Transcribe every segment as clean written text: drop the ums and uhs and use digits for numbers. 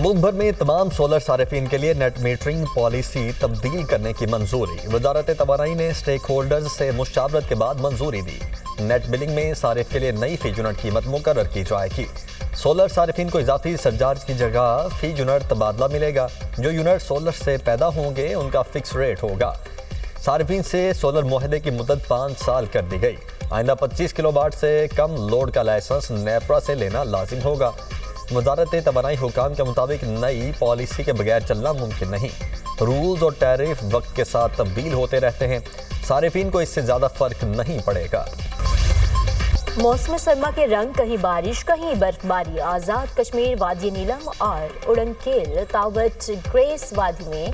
ملک بھر میں تمام سولر صارفین کے لیے نیٹ میٹرنگ پالیسی تبدیل کرنے کی منظوری۔ وزارت توانائی نے اسٹیک ہولڈرز سے مشاورت کے بعد منظوری دی۔ نیٹ بلنگ میں صارف کے لیے نئی فی یونٹ قیمت مقرر کی جائے گی۔ سولر صارفین کو اضافی سرچارج کی جگہ فی یونٹ تبادلہ ملے گا۔ جو یونٹ سولر سے پیدا ہوں گے ان کا فکس ریٹ ہوگا۔ صارفین سے سولر معاہدے کی مدت 5 سال کر دی گئی۔ آئندہ 25 کلو واٹ سے کم لوڈ کا لائسنس نیپرا سے لینا لازم ہوگا۔ وزارت توانائی حکام کے مطابق نئی پالیسی کے بغیر چلنا ممکن نہیں۔ رولز اور ٹیرف وقت کے ساتھ تبدیل ہوتے رہتے ہیں۔ صارفین کو اس سے زیادہ فرق نہیں پڑے گا۔ موسم سرما کے رنگ، کہیں بارش کہیں برف باری۔ آزاد کشمیر، وادی نیلم اور اڑنکیل تاوت گریس وادی میں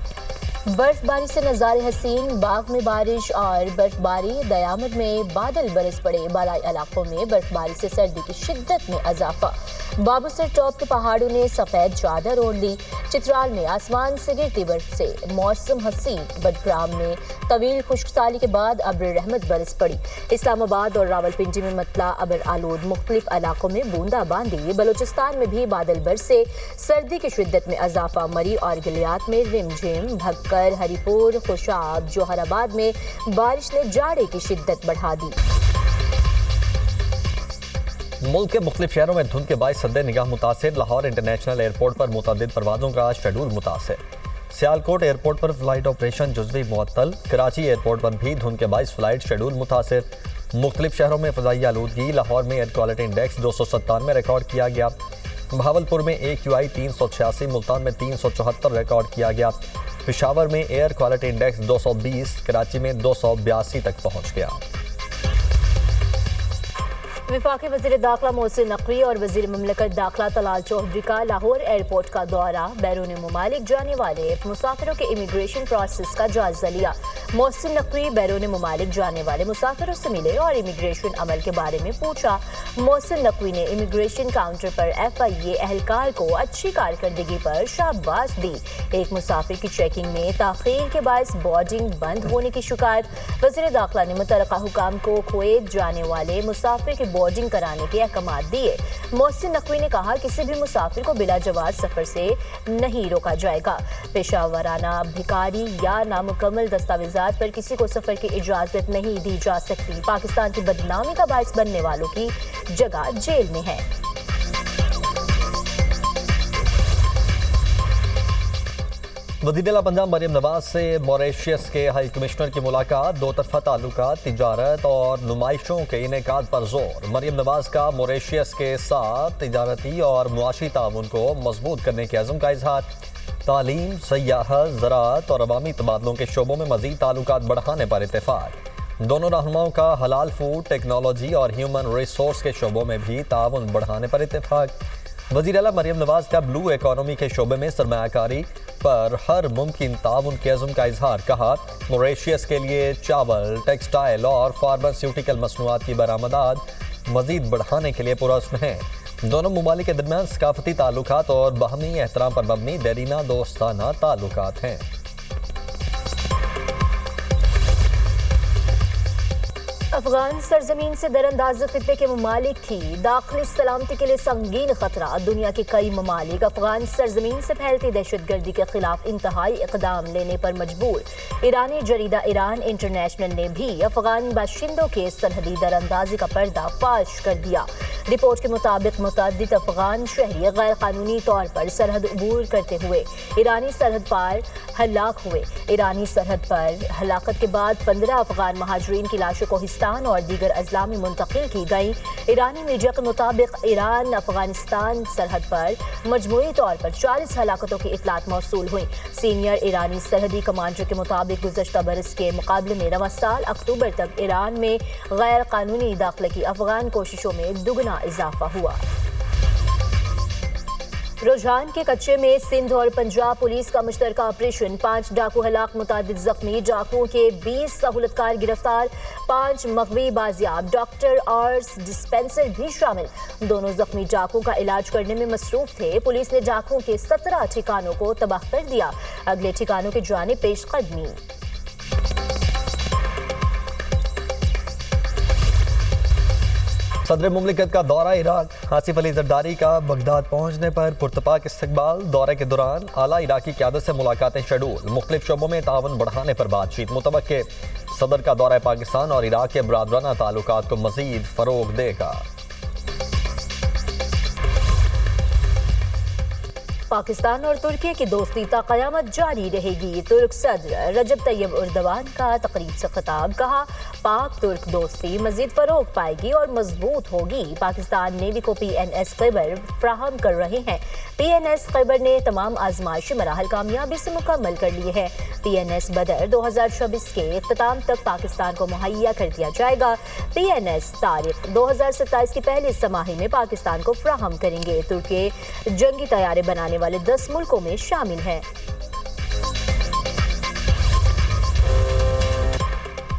برف باری سے نظارے حسین۔ باغ میں بارش اور برف باری، دیامر میں بادل برس پڑے۔ بالائی علاقوں میں برف باری سے سردی کی شدت میں اضافہ۔ بابوسر ٹاپ کے پہاڑوں نے سفید چادر اوڑھ لی۔ چترال میں آسمان سے گرتی برف سے موسم حسین۔ بٹگرام میں طویل خشک سالی کے بعد ابر رحمت برس پڑی۔ اسلام آباد اور راولپنڈی میں مطلع ابر آلود، مختلف علاقوں میں بوندا باندی۔ بلوچستان میں بھی بادل برسے، سردی کی شدت میں اضافہ۔ مری اور گلیات میں رم جھم۔ بھکر، ہری پور، خوشاب، جوہر آباد میں بارش نے جاڑے کی شدت بڑھا دی۔ ملک کے مختلف شہروں میں دھند کے باعث سد نگاہ متاثر۔ لاہور انٹرنیشنل ایئرپورٹ پر متعدد پروازوں کا شیڈول متاثر۔ سیالکوٹ ایئرپورٹ پر فلائٹ آپریشن جزوی معطل۔ کراچی ایئرپورٹ پر بھی دھند کے باعث فلائٹ شیڈول متاثر۔ مختلف شہروں میں فضائی آلودگی۔ لاہور میں ایئر کوالٹی انڈیکس 297 ریکارڈ کیا گیا۔ بہاولپور میں AQI 386، ملتان میں 374 ریکارڈ کیا گیا۔ پشاور میں ایئر کوالٹی انڈیکس 220، کراچی میں 282 تک پہنچ گیا۔ وفاقی وزیر داخلہ محسن نقوی اور وزیر مملکت داخلہ طلال چودھری کا لاہور ایئرپورٹ کا دورہ۔ بیرون ممالک جانے والے مسافروں کے امیگریشن پروسیس کا جائزہ لیا۔ محسن نقوی بیرون ممالک جانے والے مسافروں سے ملے اور امیگریشن عمل کے بارے میں پوچھا۔ محسن نقوی نے امیگریشن کاؤنٹر پر FIA اہلکار کو اچھی کارکردگی پر شاباش دی۔ ایک مسافر کی چیکنگ میں تاخیر کے باعث بورڈنگ بند ہونے کی شکایت۔ وزیر داخلہ نے متعلقہ حکام کو کویت جانے والے مسافر کی بورڈنگ کرانے کے احکامات دیے۔ محسن نقوی نے کہا کسی بھی مسافر کو بلا جواز سفر سے نہیں روکا جائے گا۔ پیشہ ورانہ بھکاری یا نامکمل دستاویزات پر کسی کو سفر کی اجازت نہیں دی جا سکتی۔ پاکستان کی بدنامی کا باعث بننے والوں کی جگہ جیل میں ہے۔ وزیر اعلیٰ پنجاب مریم نواز سے موریشیس کے ہائی کمشنر کی ملاقات۔ دو طرفہ تعلقات، تجارت اور نمائشوں کے انعقاد پر زور۔ مریم نواز کا موریشیس کے ساتھ تجارتی اور معاشی تعاون کو مضبوط کرنے کے عزم کا اظہار۔ تعلیم، سیاحت، زراعت اور عوامی تبادلوں کے شعبوں میں مزید تعلقات بڑھانے پر اتفاق۔ دونوں رہنماؤں کا حلال فوڈ، ٹیکنالوجی اور ہیومن ریسورس کے شعبوں میں بھی تعاون بڑھانے پر اتفاق۔ وزیر اعلیٰ مریم نواز کا بلو اکانومی کے شعبے میں سرمایہ کاری پر ہر ممکن تعاون کے عزم کا اظہار۔ کہا موریشیس کے لیے چاول، ٹیکسٹائل اور فارماسیوٹیکل مصنوعات کی برآمدات مزید بڑھانے کے لیے پرعزم ہیں۔ دونوں ممالک کے درمیان ثقافتی تعلقات اور باہمی احترام پر مبنی دیرینہ دوستانہ تعلقات ہیں۔ افغان سرزمین سے درانداز خطے کے ممالک کی داخلی سلامتی کے لیے سنگین خطرہ۔ دنیا کے کئی ممالک افغان سرزمین سے پھیلتی دہشت گردی کے خلاف انتہائی اقدام لینے پر مجبور۔ ایرانی جریدہ ایران انٹرنیشنل نے بھی افغان باشندوں کے سرحدی دراندازی کا پردہ فاش کر دیا۔ رپورٹ کے مطابق متعدد افغان شہری غیر قانونی طور پر سرحد عبور کرتے ہوئے ایرانی سرحد پار ہلاک ہوئے۔ ایرانی سرحد پر ہلاکت کے بعد 15 افغان مہاجرین کی لاشوں کو اور دیگر اضلاع میں منتقل کی گئی۔ ایرانی میڈیا کے مطابق ایران افغانستان سرحد پر مجموعی طور پر 40 ہلاکتوں کی اطلاعات موصول ہوئیں۔ سینئر ایرانی سرحدی کمانڈر کے مطابق گزشتہ برس کے مقابلے میں رواں سال اکتوبر تک ایران میں غیر قانونی داخلے کی افغان کوششوں میں دگنا اضافہ ہوا۔ رجحان کے کچے میں سندھ اور پنجاب پولیس کا مشترکہ آپریشن۔ 5 ڈاکو ہلاک، متعدد زخمی۔ ڈاکوؤں کے 20 سہولتکار گرفتار، 5 مغوی بازیاب، ڈاکٹر اور ڈسپنسر بھی شامل۔ دونوں زخمی ڈاکوؤں کا علاج کرنے میں مصروف تھے۔ پولیس نے ڈاکوؤں کے 17 ٹھکانوں کو تباہ کر دیا۔ اگلے ٹھکانوں کی جانب پیش قدمی۔ صدر مملکت کا دورہ عراق آصف علی زرداری کا بغداد پہنچنے پر پرتپاک استقبال. دورے کے دوران اعلیٰ عراقی قیادت سے ملاقاتیں شیڈول. مختلف شعبوں میں تعاون بڑھانے پر بات چیت متوقع. صدر کا دورہ پاکستان اور عراق کے برادرانہ تعلقات کو مزید فروغ دے گا. پاکستان اور ترکی کی دوستی تا قیامت جاری رہے گی. ترک صدر رجب طیب اردوان کا تقریب سے خطاب. کہا پاک ترک دوستی مزید فروغ پائے گی اور مضبوط ہوگی. پاکستان نیوی کو PNS خیبر فراہم کر رہے ہیں. PNS خیبر نے تمام آزمائشی مراحل کامیابی سے مکمل کر لیے ہیں. PNS بدر 2024 کے اختتام تک پاکستان کو مہیا کر دیا جائے گا. PNS تاریخ 2027 کی پہلی سماہی میں پاکستان کو فراہم کریں گے. ترکی جنگی طیارے بنانے والے 10 ملکوں میں شامل ہیں.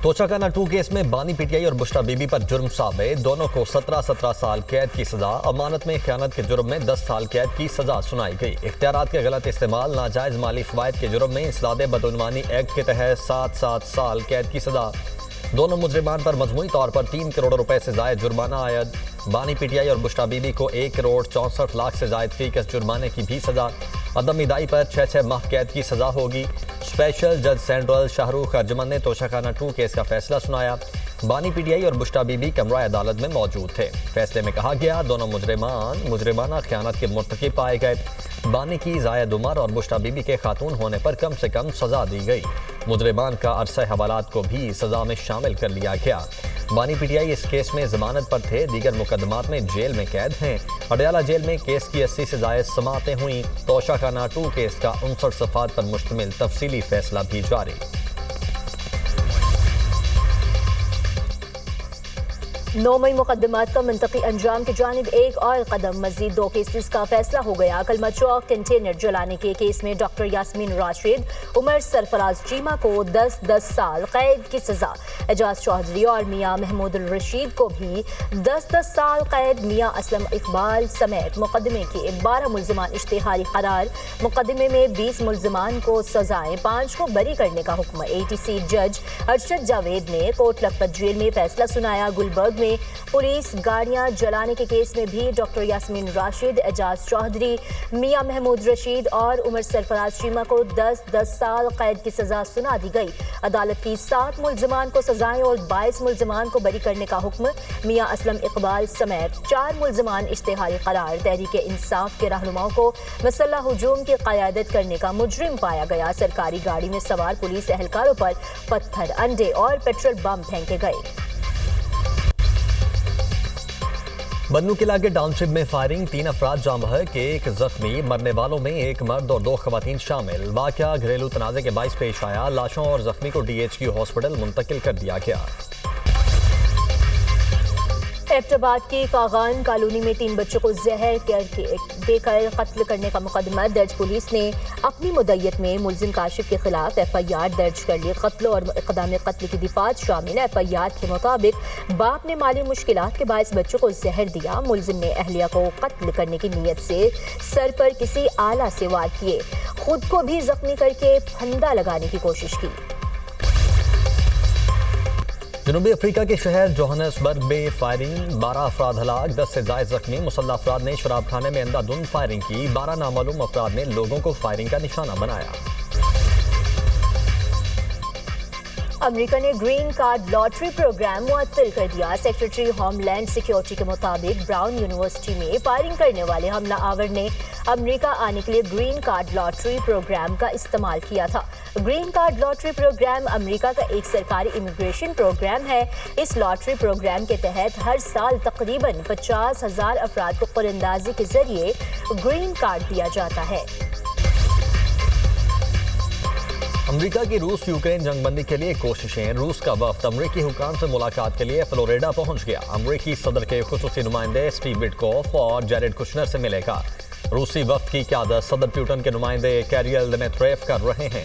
توشاخانہ 2 کیس میں بانی PTI اور بشرا بی بی پر جرم ثابت. دونوں کو 17 سال قید کی سزا. امانت میں خیانت کے جرم میں 10 سال قید کی سزا سنائی گئی. اختیارات کے غلط استعمال ناجائز مالی فوائد کے جرم میں انسداد بدعنوانی ایکٹ کے تحت 7 سال قید کی سزا. دونوں مجرمان پر مجموعی طور پر 3 کروڑ روپے سے زائد جرمانہ عائد. بانی PTI اور بشرا بی بی کو 1 کروڑ 64 لاکھ سے زائد فی کس جرمانے کی بھی سزا. عدم ادائی پر 6 ماہ قید کی سزا ہوگی. اسپیشل جج سینٹرل شاہ رخ ارجمن نے توشاخانہ 2 کیس کا فیصلہ سنایا. بانی PTI اور بشرا بی بی کمرہ عدالت میں موجود تھے. فیصلے میں کہا گیا دونوں مجرمانہ خیانت کے مرتکب پائے گئے. بانی کی زائد عمر اور بشرا بی بی کے خاتون ہونے پر کم سے کم سزا دی گئی. مجرمان کا عرصہ حوالات کو بھی سزا میں شامل کر لیا گیا. بانی PTI اس کیس میں ضمانت پر تھے. دیگر مقدمات میں جیل میں قید ہیں. اڈیالہ جیل میں کیس کی 80 سے زائد سماعتیں ہوئیں. توشاخانہ 2 کیس کا 59 صفحات پر مشتمل تفصیلی فیصلہ بھی جاری. 9 مئی مقدمات کا منطقی انجام کی جانب ایک اور قدم. مزید 2 کیسز کا فیصلہ ہو گیا. کلمہ چوک کنٹینر جلانے کے کیس میں ڈاکٹر یاسمین راشد، عمر سرفراز چیمہ کو 10 سال قید کی سزا. اعجاز چودھری اور میاں محمود الرشید کو بھی 10 سال قید. میاں اسلم اقبال سمیت مقدمے کے 12 ملزمان اشتہاری قرار. مقدمے میں 20 ملزمان کو سزائیں، 5 کو بری کرنے کا حکم. ATC جج ارشد جاوید نے کوٹ لکھپت جیل میں فیصلہ سنایا. گلبرگ میں پولیس گاڑیاں جلانے کے کیس میں بھی ڈاکٹر یاسمین راشد، اعجاز چودھری، میاں محمود رشید اور عمر سرفراز چیمہ کو 10 سال قید کی سزا سنا دی گئی. عدالت کی 7 ملزمان کو سزائیں اور 22 ملزمان کو بری کرنے کا حکم. میاں اسلم اقبال سمیت 4 ملزمان اشتہاری قرار. تحریک انصاف کے رہنماؤں کو مسلح ہجوم کی قیادت کرنے کا مجرم پایا گیا. سرکاری گاڑی میں سوار پولیس اہلکاروں پر پتھر، انڈے اور پیٹرول بم پھینکے گئے. بنو قلعہ کے ٹاؤن شپ میں فائرنگ، 3 افراد جاں بحق، 1 زخمی. مرنے والوں میں 1 مرد اور 2 خواتین شامل. واقعہ گھریلو تنازع کے باعث پیش آیا. لاشوں اور زخمی کو DHQ ہاسپٹل منتقل کر دیا گیا. ایبٹ آباد کی کاغان کالونی میں 3 بچوں کو زہر دے کر قتل کرنے کا مقدمہ درج. پولیس نے اپنی مدعیت میں ملزم کاشف کے خلاف FIR درج کر لی. قتل اور اقدام قتل کی دفعات شامل. FIR کے مطابق باپ نے مالی مشکلات کے باعث بچوں کو زہر دیا. ملزم نے اہلیہ کو قتل کرنے کی نیت سے سر پر کسی آلہ سے وار کیے. خود کو بھی زخمی کر کے پھندا لگانے کی کوشش کی. جنوبی افریقہ کے شہر جوہانسبرگ میں فائرنگ، 12 افراد ہلاک، 10 سے زائد زخمی. مسلح افراد نے شراب خانے میں اندھا دھند فائرنگ کی. 12 نامعلوم افراد نے لوگوں کو فائرنگ کا نشانہ بنایا. امریکہ نے گرین کارڈ لاٹری پروگرام معطل کر دیا. سیکرٹری ہوم لینڈ سیکیورٹی کے مطابق براؤن یونیورسٹی میں فائرنگ کرنے والے حملہ آور نے امریکہ آنے کے لیے گرین کارڈ لاٹری پروگرام کا استعمال کیا تھا. گرین کارڈ لاٹری پروگرام امریکہ کا ایک سرکاری امیگریشن پروگرام ہے. اس لاٹری پروگرام کے تحت ہر سال تقریباً 50,000 افراد کو قراندازی کے ذریعے گرین کارڈ دیا جاتا ہے. امریکہ کی روس یوکرین جنگ بندی کے لیے کوششیں. روس کا وفد امریکی حکام سے ملاقات کے لیے فلوریڈا پہنچ گیا. امریکی صدر کے خصوصی نمائندے اسٹیو وٹکوف اور جیریڈ کشنر سے ملے گا. روسی وفد کی قیادت صدر پیوٹن کے نمائندے کیریل دمیتریف کر رہے ہیں.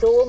2